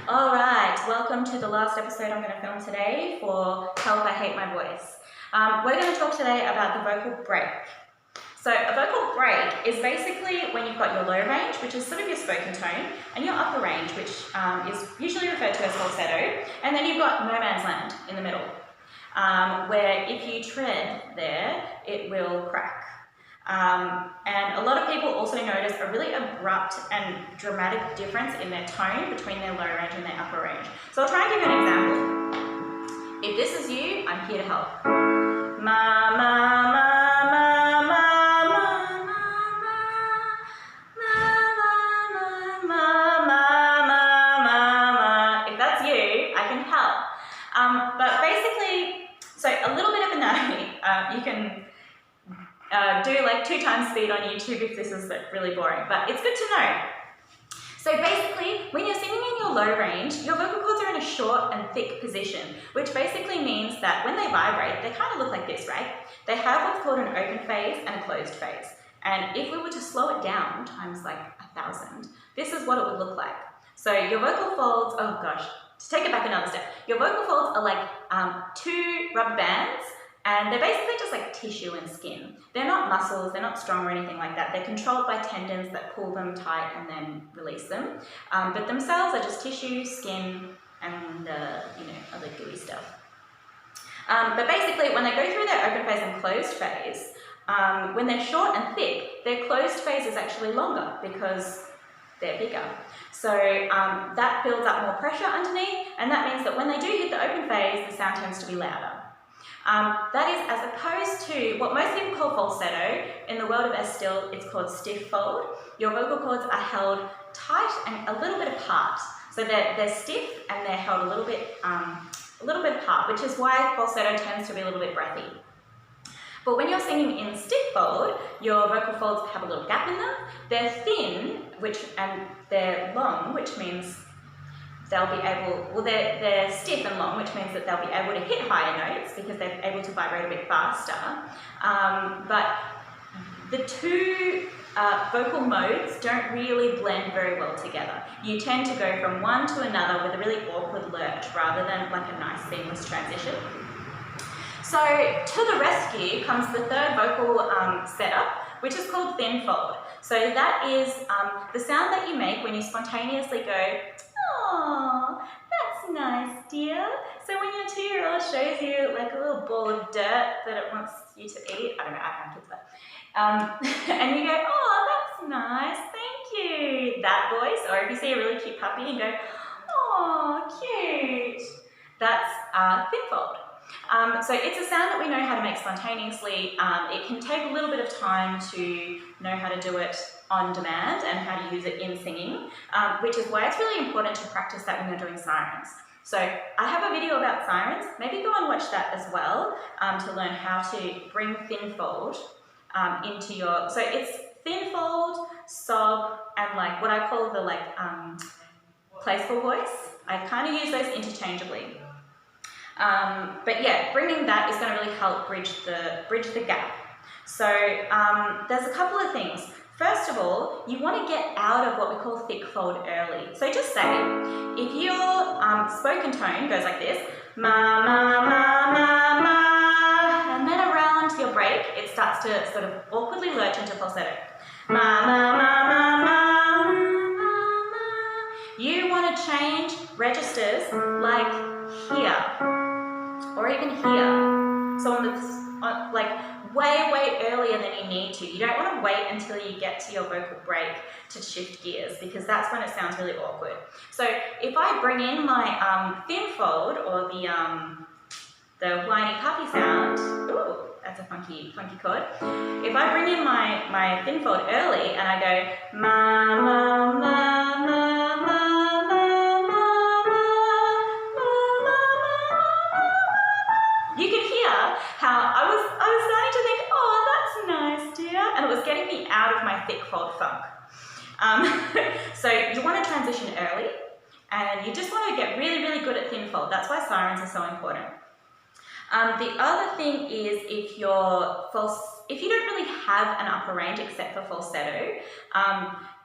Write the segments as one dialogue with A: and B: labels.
A: Alright, welcome to the last episode I'm going to film today for Help I Hate My Voice. We're going to talk today about the vocal break. So a vocal break is basically when you've got your low range, which is sort of your spoken tone, and your upper range, which is usually referred to as falsetto, and then you've got no man's land in the middle, where if you tread there, it will crack. And a lot of people also notice a really abrupt and dramatic difference in their tone between their low range and their upper range. So I'll try and give you an example. If this is you, I'm here to help. Ma, ma, ma, ma, ma, ma, ma, ma, ma, ma, ma. If that's you, I can help. But basically, so a little bit of anatomy. You can do like 2 times speed on YouTube if this is really boring, but it's good to know. So basically, when you're singing in your low range, your vocal cords are in a short and thick position, which basically means that when they vibrate, they kind of look like this, right? They have what's called an open phase and a closed phase. And if we were to slow it down times like 1,000, this is what it would look like. So your vocal folds, oh gosh, to take it back another step, your vocal folds are like 2 rubber bands, and they're basically just like tissue and skin. They're not muscles, they're not strong or anything like that. They're controlled by tendons that pull them tight and then release them. But themselves are just tissue, skin, and other gooey stuff. But basically, when they go through their open phase and closed phase, when they're short and thick, their closed phase is actually longer because they're bigger. So that builds up more pressure underneath, and that means that when they do hit the open phase, the sound tends to be louder. That is as opposed to what most people call falsetto. In the world of Estill, it's called stiff fold. Your vocal cords are held tight and a little bit apart. So they're stiff and they're held a little bit apart, which is why falsetto tends to be a little bit breathy. But when you're singing in stiff fold, your vocal folds have a little gap in them. They're thin, and they're long, which means they'll be able, well, they're stiff and long, which means that they'll be able to hit higher notes because they're able to vibrate a bit faster. But the 2 vocal modes don't really blend very well together. You tend to go from one to another with a really awkward lurch rather than like a nice seamless transition. So to the rescue comes the 3rd vocal setup, which is called thin fold. So that is the sound that you make when you spontaneously go, "Aw, that's nice, dear." So when your 2-year-old shows you like a little ball of dirt that it wants you to eat, I don't know, I have kids, but, and you go, "Oh, that's nice, thank you," that voice. Or if you see a really cute puppy and go, "Oh, cute," that's thin fold. So it's a sound that we know how to make spontaneously. It can take a little bit of time to know how to do it on demand and how to use it in singing, which is why it's really important to practice that when you're doing sirens. So I have a video about sirens. Maybe go and watch that as well to learn how to bring thin fold into your... So it's thin fold, sob, and like what I call the playful voice. I kind of use those interchangeably. But yeah, bringing that is going to really help bridge the gap. So there's a couple of things. First of all, you want to get out of what we call thick fold early. So just say, if your spoken tone goes like this, ma, ma, ma, ma, ma, and then around your break, it starts to sort of awkwardly lurch into falsetto. Ma, ma, ma, ma, ma, ma, ma. You want to change registers like here, or even here. So way earlier than you need to. You don't want to wait until you get to your vocal break to shift gears because that's when it sounds really awkward. So if I bring in my thin fold or the whiny puppy sound, ooh, that's a funky chord. If I bring in my thin fold early and I go ma, ma, ma, ma, ma, you can hear how I was starting to think, "Oh, that's nice, dear," and it was getting me out of my thick fold funk. So you want to transition early, and you just want to get really, really good at thin fold. That's why sirens are so important. The other thing is if you don't really have an upper range except for falsetto,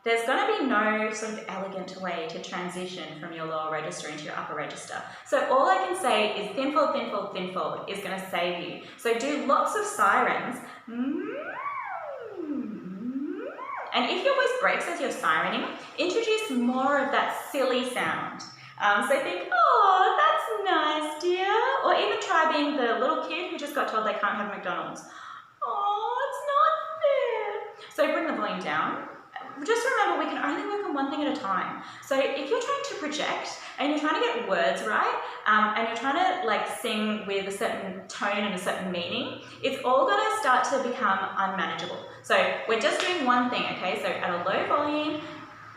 A: there's going to be no sort of elegant way to transition from your lower register into your upper register. So all I can say is thin fold, thin fold, thin fold is going to save you. So do lots of sirens. And if your voice breaks as you're sirening, introduce more of that silly sound. So think, oh, that's nice, dear. Or even try being the little kid who just got told they can't have McDonald's. Oh, it's not fair. So bring the volume down. Just remember, we can only work on one thing at a time. So if you're trying to project and you're trying to get words right, and you're trying to like sing with a certain tone and a certain meaning, it's all going to start to become unmanageable. So we're just doing one thing, okay? So at a low volume,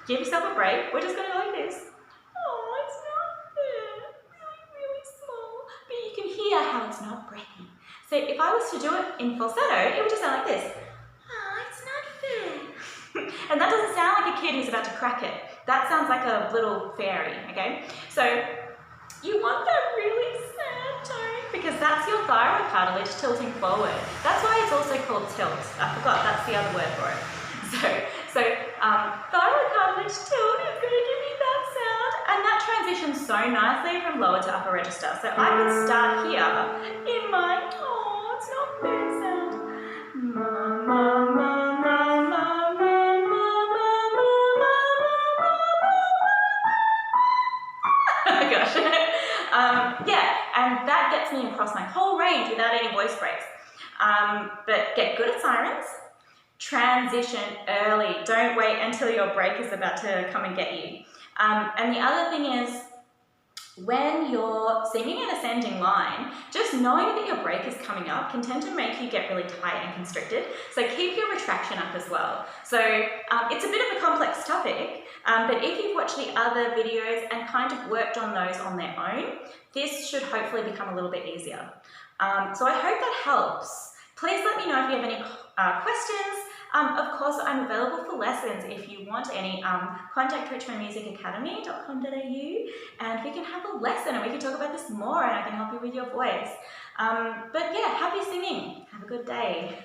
A: give yourself a break. We're just going to go like this. Oh, it's not fair. Really, really small. But you can hear how it's not breaking. So if I was to do it in falsetto, it would just sound like this. Oh, it's not fair. And that doesn't sound like a kid who's about to crack it. That sounds like a little fairy, okay? So you want that really sad tone because that's your thyroid cartilage tilting forward. That's why it's also called tilt. I forgot, that's the other word for it. So thyroid cartilage tilt is going to give you that sound, and that transitions so nicely from lower to upper register. So I can start here in my, oh, it's not fair sound. Gosh. Yeah, and that gets me across my whole range without any voice breaks. But get good at sirens. Transition early. Don't wait until your break is about to come and get you. And the other thing is, when you're singing an ascending line, just knowing that your break is coming up can tend to make you get really tight and constricted. So keep your retraction up as well. So it's a bit of a complex topic, but if you've watched the other videos and kind of worked on those on their own, this should hopefully become a little bit easier. So I hope that helps. Please let me know if you have any questions. Of course, I'm available for lessons if you want any. Contact richmondmusicacademy.com.au and we can have a lesson and we can talk about this more and I can help you with your voice. But yeah, happy singing. Have a good day.